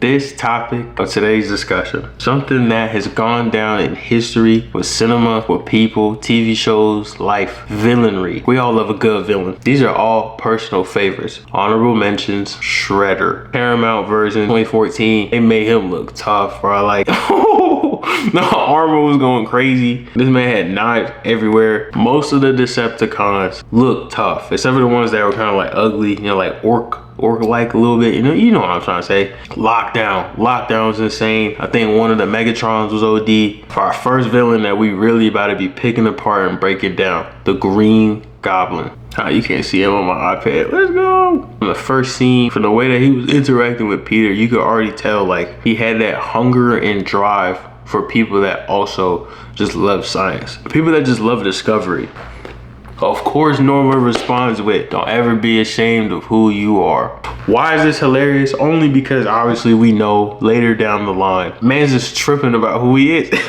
This topic of today's discussion, something that has gone down in history with cinema, with people, TV shows, life, villainry. We all love a good villain. These are all personal favorites. Honorable mentions, Shredder. Paramount version 2014, they made him look tough, bro. Like, the armor was going crazy. This man had knives everywhere. Most of the Decepticons look tough, except for the ones that were kind of like ugly, you know, like orc-like a little bit. You know what I'm trying to say. Lockdown was insane. I think one of the Megatrons was OD. For our first villain that we really about to be picking apart and breaking down, the Green Goblin. You can't see him on my iPad. Let's go. From the first scene, from the way that he was interacting with Peter, you could already tell like he had that hunger and drive for people that also just love science, people that just love discovery. Of course, Norma responds with, "Don't ever be ashamed of who you are." Why is this hilarious? Only because obviously we know later down the line, man's just tripping about who he is.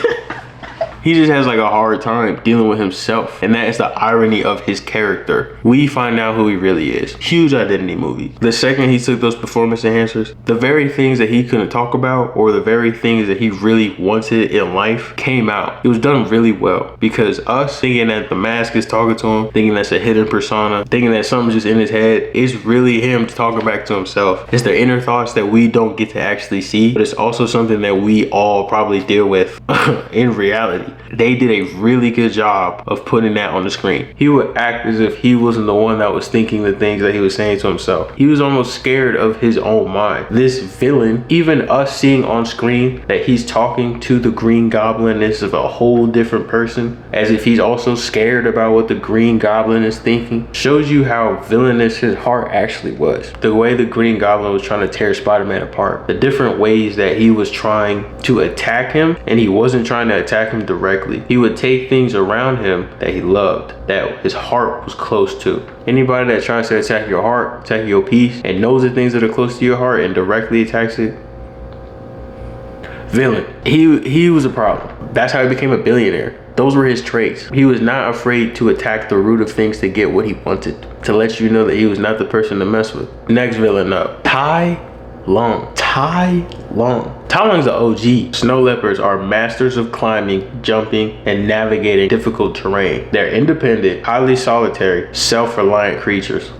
He just has like a hard time dealing with himself. And that is the irony of his character. We find out who he really is. Huge identity movie. The second he took those performance enhancers, the very things that he couldn't talk about or the very things that he really wanted in life came out. It was done really well because us thinking that the mask is talking to him, thinking that's a hidden persona, thinking that something's just in his head, is really him talking back to himself. It's the inner thoughts that we don't get to actually see, but it's also something that we all probably deal with in reality. They did a really good job of putting that on the screen. He would act as if he wasn't the one that was thinking the things that he was saying to himself. He was almost scared of his own mind. This villain, even us seeing on screen that he's talking to the Green Goblin is of a whole different person, as if he's also scared about what the Green Goblin is thinking, shows you how villainous his heart actually was. The way the Green Goblin was trying to tear Spider-Man apart, the different ways that he was trying to attack him, and he wasn't trying to attack him directly. He would take things around him that he loved, that his heart was close to. Anybody that tries to attack your heart, attack your peace, and knows the things that are close to your heart and directly attacks it, villain. He was a problem. That's how he became a billionaire. Those were his traits. He was not afraid to attack the root of things to get what he wanted, to let you know that he was not the person to mess with. Next villain up, Tai Lung. Tai Lung's the OG. Snow leopards are masters of climbing, jumping, and navigating difficult terrain. They're independent, highly solitary, self-reliant creatures.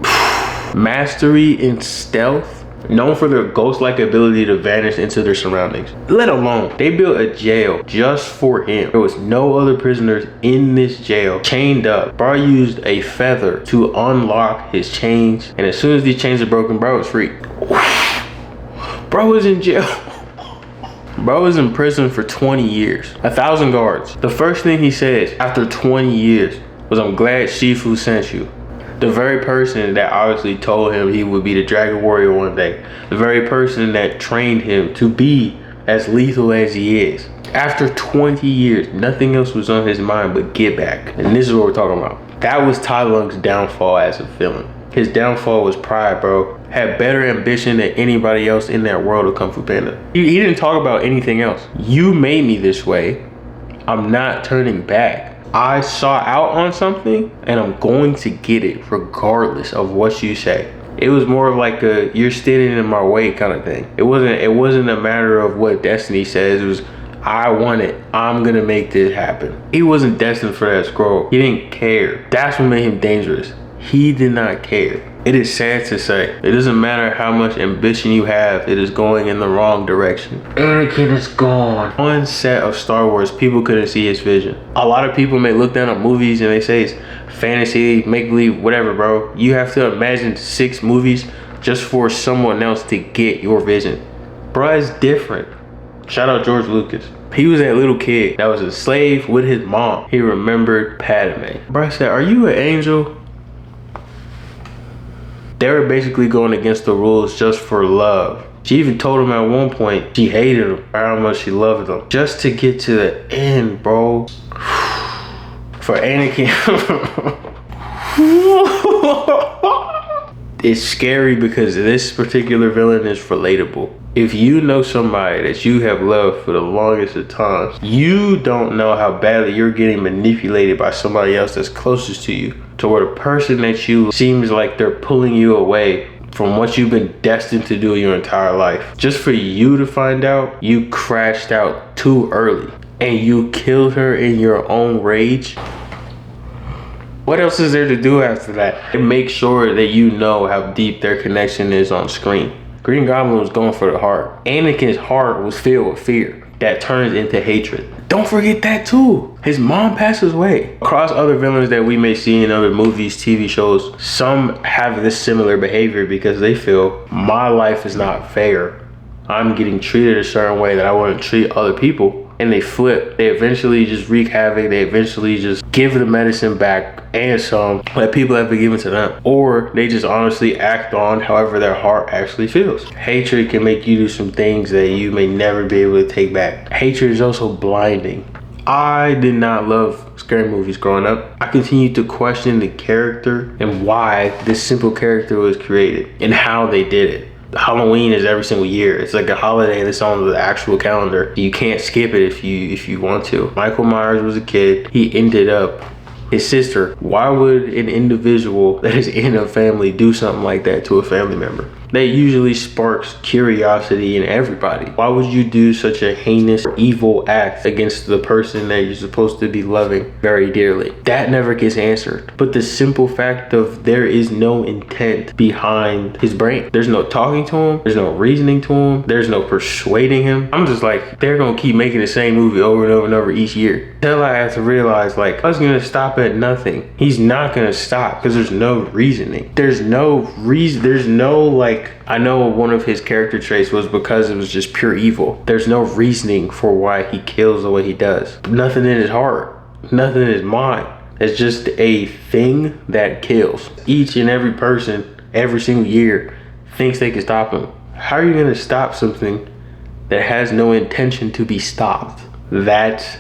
Mastery in stealth, known for their ghost-like ability to vanish into their surroundings. Let alone, they built a jail just for him. There was no other prisoners in this jail chained up. Bro used a feather to unlock his chains, and as soon as these chains are broken, bro was free. Bro was in jail. Bro was in prison for 20 years. 1,000 guards. The first thing he says after 20 years was, "I'm glad Shifu sent you." The very person that obviously told him he would be the Dragon Warrior one day. The very person that trained him to be as lethal as he is. After 20 years, nothing else was on his mind but get back. And this is what we're talking about. That was Tai Lung's downfall as a villain. His downfall was pride, bro. Had better ambition than anybody else in that world of Kung Fu Panda. He didn't talk about anything else. You made me this way. I'm not turning back. I saw out on something and I'm going to get it regardless of what you say. It was more of like a, you're standing in my way kind of thing. It wasn't a matter of what destiny says. It was, I want it. I'm gonna make this happen. He wasn't destined for that scroll. He didn't care. That's what made him dangerous. He did not care. It is sad to say, it doesn't matter how much ambition you have, it is going in the wrong direction. Anakin is gone. On set of Star Wars, people couldn't see his vision. A lot of people may look down at movies and they say it's fantasy, make-believe, whatever, bro. You have to imagine 6 movies just for someone else to get your vision. Bro, it's different. Shout out George Lucas. He was that little kid that was a slave with his mom. He remembered Padme. Bro said, "Are you an angel?" They were basically going against the rules just for love. She even told him at one point she hated him, how much she loved him. Just to get to the end, bro. For Anakin. It's scary because this particular villain is relatable. If you know somebody that you have loved for the longest of times, you don't know how badly you're getting manipulated by somebody else that's closest to you, to where the person that you seems like they're pulling you away from what you've been destined to do your entire life. Just for you to find out you crashed out too early and you killed her in your own rage. What else is there to do after that? And make sure that you know how deep their connection is on screen. Green Goblin was going for the heart. Anakin's heart was filled with fear that turns into hatred. Don't forget that too. His mom passes away. Across other villains that we may see in other movies, TV shows, some have this similar behavior because they feel my life is not fair. I'm getting treated a certain way that I wouldn't treat other people. And they flip. They eventually just wreak havoc. They eventually just give the medicine back and some that people have been given to them. Or they just honestly act on however their heart actually feels. Hatred can make you do some things that you may never be able to take back. Hatred is also blinding. I did not love scary movies growing up. I continued to question the character and why this simple character was created and how they did it. Halloween is every single year. It's like a holiday that's on the actual calendar. You can't skip it if you want to. Michael Myers was a kid. He ended up his sister. Why would an individual that is in a family do something like that to a family member? That usually sparks curiosity in everybody. Why would you do such a heinous, evil act against the person that you're supposed to be loving very dearly? That never gets answered. But the simple fact of there is no intent behind his brain. There's no talking to him. There's no reasoning to him. There's no persuading him. I'm just like, they're gonna keep making the same movie over and over and over each year. Until I have to realize, like, I was gonna stop at nothing. He's not gonna stop because there's no reasoning. There's no reason. There's no, like, I know one of his character traits was because it was just pure evil. There's no reasoning for why he kills the way he does. Nothing in his heart, nothing in his mind. It's just a thing that kills. Each and every person, every single year, thinks they can stop him. How are you gonna stop something that has no intention to be stopped? That's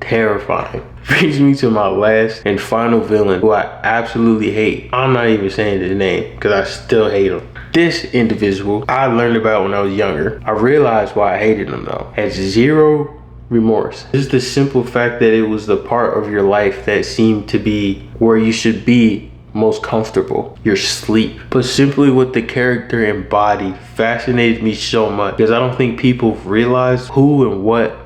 terrifying. Brings me to my last and final villain who I absolutely hate. I'm not even saying his name because I still hate him. This individual I learned about when I was younger. I realized why I hated him though. Had zero remorse. Just the simple fact that it was the part of your life that seemed to be where you should be most comfortable, your sleep. But simply what the character embodied fascinated me so much because I don't think people realize who and what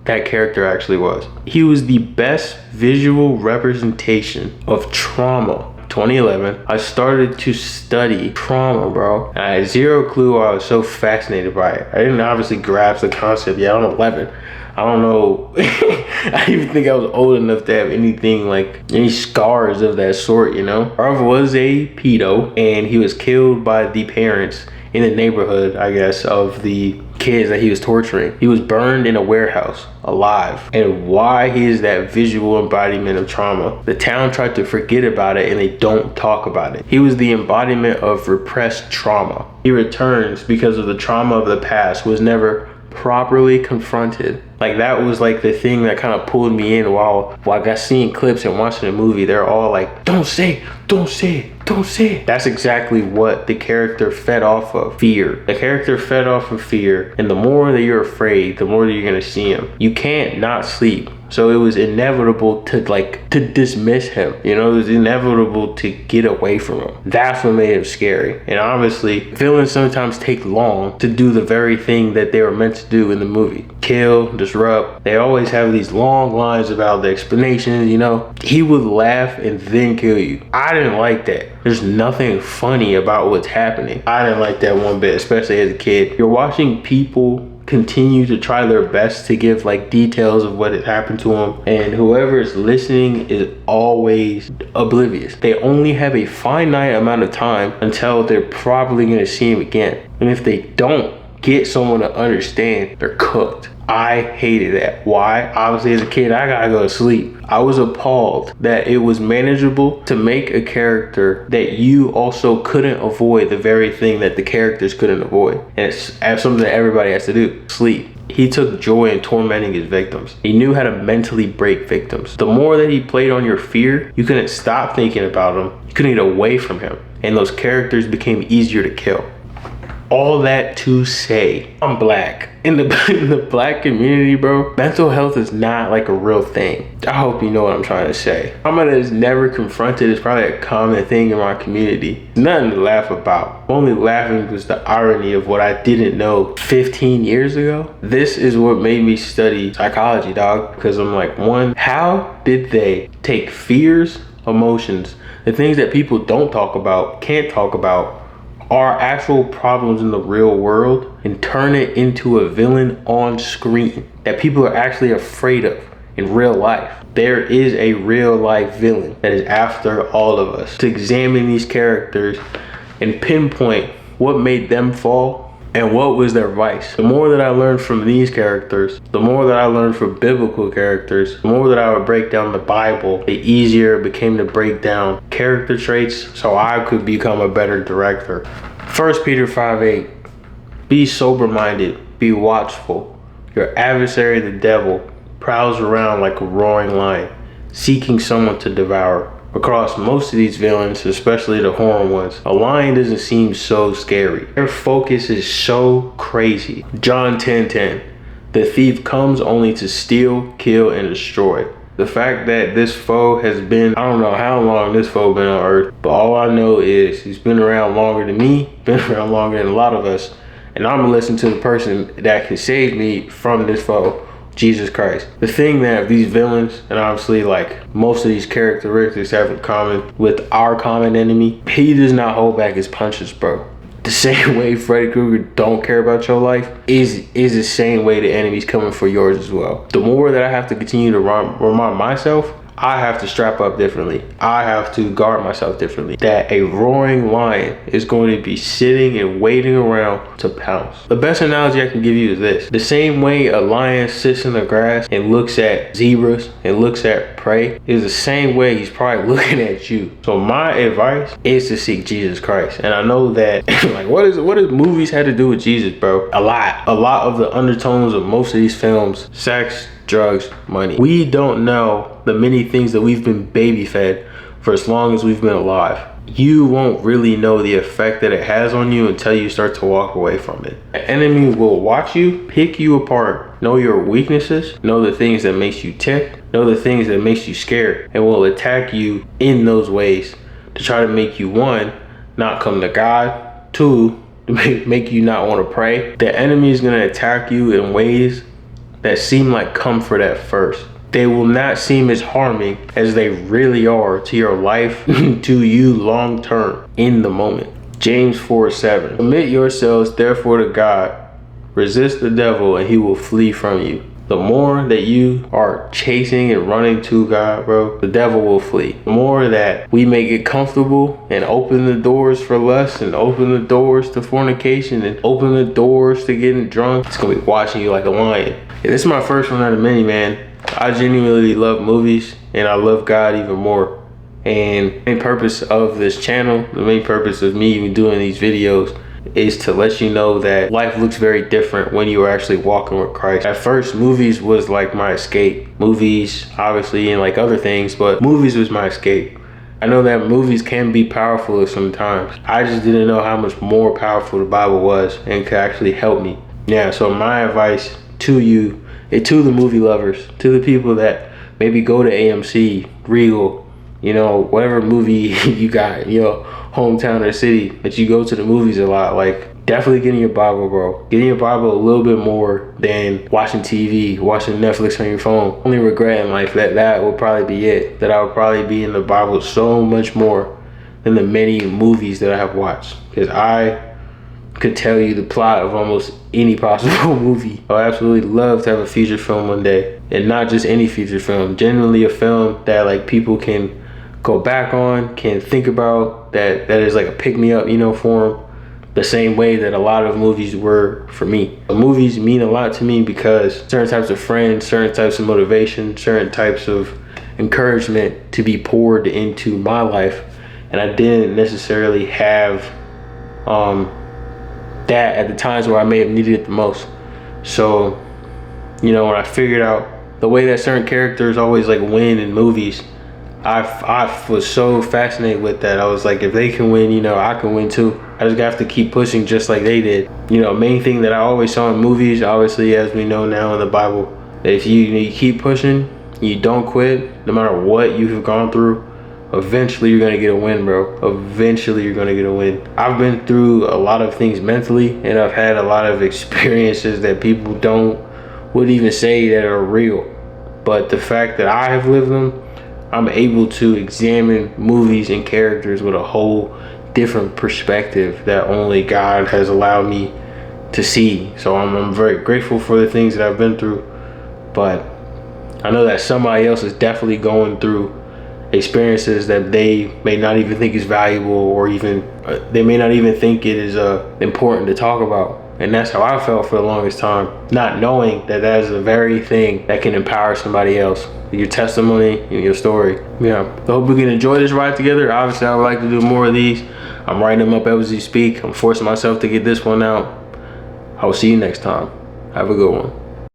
that character actually was. He was the best visual representation of trauma. 2011, I started to study trauma, bro. And I had zero clue why I was so fascinated by it. I didn't obviously grasp the concept yet. I'm 11. I don't know. I didn't even think I was old enough to have anything like any scars of that sort, you know? Harv was a pedo and he was killed by the parents in the neighborhood, I guess, of the kids that he was torturing. He was burned in a warehouse alive. And why he is that visual embodiment of trauma? The town tried to forget about it and they don't talk about it. He was the embodiment of repressed trauma. He returns because of the trauma of the past was never properly confronted. Like that was like the thing that kind of pulled me in while I got seeing clips and watching the movie. They're all like, don't say, don't say it, don't say it. That's exactly what the character fed off of. Fear. The character fed off of fear. And the more that you're afraid, the more that you're gonna see him. You can't not sleep. So it was inevitable to dismiss him. You know, it was inevitable to get away from him. That's what made him scary. And obviously, villains sometimes take long to do the very thing that they were meant to do in the movie. Kill, disrupt. They always have these long lines about the explanations, you know. He would laugh and then kill you. I didn't like that. There's nothing funny about what's happening. I didn't like that one bit, especially as a kid. You're watching people continue to try their best to give like details of what had happened to him, and whoever is listening is always oblivious. They only have a finite amount of time until they're probably going to see him again, and if they don't get someone to understand, they're cooked. I hated that. Why? Obviously, as a kid, I gotta go to sleep. I was appalled that it was manageable to make a character that you also couldn't avoid the very thing that the characters couldn't avoid. And it's something that everybody has to do, sleep. He took joy in tormenting his victims. He knew how to mentally break victims. The more that he played on your fear, you couldn't stop thinking about him. You couldn't get away from him. And those characters became easier to kill. All that to say, I'm black. In the black community, bro, mental health is not like a real thing. I hope you know what I'm trying to say. Trauma that is never confronted is probably a common thing in my community. Nothing to laugh about. Only laughing was the irony of what I didn't know 15 years ago. This is what made me study psychology, dog. Because I'm like, one, how did they take fears, emotions, the things that people don't talk about, can't talk about, are actual problems in the real world, and turn it into a villain on screen that people are actually afraid of in real life? There is a real life villain that is after all of us. To examine these characters and pinpoint what made them fall and what was their vice. The more that I learned from these characters, the more that I learned from biblical characters, the more that I would break down the Bible, the easier it became to break down character traits so I could become a better director. 1 Peter 5:8, be sober-minded, be watchful. Your adversary, the devil, prowls around like a roaring lion, seeking someone to devour. Across most of these villains, especially the horror ones, a lion doesn't seem so scary. Their focus is so crazy. John 10:10, the thief comes only to steal, kill, and destroy. The fact that this foe has been, I don't know how long this foe been on earth, but all I know is he's been around longer than me, been around longer than a lot of us, and I'm gonna listen to the person that can save me from this foe, Jesus Christ. The thing that these villains, and obviously like most of these characteristics have in common with our common enemy, he does not hold back his punches, bro. The same way Freddy Krueger don't care about your life is the same way the enemy's coming for yours as well. The more that I have to continue to remind myself, I have to strap up differently. I have to guard myself differently. That a roaring lion is going to be sitting and waiting around to pounce. The best analogy I can give you is this. The same way a lion sits in the grass and looks at zebras and looks at prey is the same way he's probably looking at you. So my advice is to seek Jesus Christ. And I know that like what does movies had to do with Jesus, bro? A lot of the undertones of most of these films, sex, drugs, money. We don't know the many things that we've been baby fed for as long as we've been alive. You won't really know the effect that it has on you until you start to walk away from it. The enemy will watch you, pick you apart, know your weaknesses, know the things that makes you tick, know the things that makes you scared, and will attack you in those ways to try to make you, one, not come to God, two, to make you not want to pray. The enemy is going to attack you in ways that seem like comfort at first. They will not seem as harming as they really are to your life, to you long term in the moment. James 4:7. Submit yourselves therefore to God. Resist the devil and he will flee from you. The more that you are chasing and running to God, bro, the devil will flee. The more that we make it comfortable and open the doors for lust and open the doors to fornication and open the doors to getting drunk, it's gonna be watching you like a lion. Yeah, this is my first one out of many, man. I genuinely love movies and I love God even more. And the main purpose of this channel, the main purpose of me even doing these videos is to let you know that life looks very different when you are actually walking with Christ. At first, movies was like my escape. Movies, obviously, and like other things, but movies was my escape. I know that movies can be powerful sometimes. I just didn't know how much more powerful the Bible was and could actually help me. Yeah, so my advice to you, and to the movie lovers, to the people that maybe go to AMC, Regal, you know, whatever movie you got in your hometown or city that you go to the movies a lot, like definitely get in your Bible, bro. Get in your Bible a little bit more than watching TV, watching Netflix on your phone. Only regret in life that will probably be it. That I would probably be in the Bible so much more than the many movies that I have watched. Because I could tell you the plot of almost any possible movie. I would absolutely love to have a feature film one day. And not just any feature film, generally a film that like people can go back on, can think about, that is like a pick-me-up, you know, for them. The same way that a lot of movies were for me. Movies mean a lot to me because certain types of friends, certain types of motivation, certain types of encouragement to be poured into my life. And I didn't necessarily have that at the times where I may have needed it the most. So, you know, when I figured out the way that certain characters always like win in movies, I was so fascinated with that. I was like, if they can win, you know, I can win too. I just have to keep pushing just like they did. You know, main thing that I always saw in movies, obviously, as we know now in the Bible, that if you keep pushing, you don't quit, no matter what you have gone through, eventually you're gonna get a win, bro. Eventually you're gonna get a win. I've been through a lot of things mentally, and I've had a lot of experiences that people wouldn't even say that are real. But the fact that I have lived them, I'm able to examine movies and characters with a whole different perspective that only God has allowed me to see. So I'm very grateful for the things that I've been through. But I know that somebody else is definitely going through experiences that they may not even think is valuable, or even they may not even think it is important to talk about. And that's how I felt for the longest time, not knowing that that is the very thing that can empower somebody else. Your testimony and your story. Yeah. I hope we can enjoy this ride together. Obviously, I would like to do more of these. I'm writing them up as we speak. I'm forcing myself to get this one out. I will see you next time. Have a good one.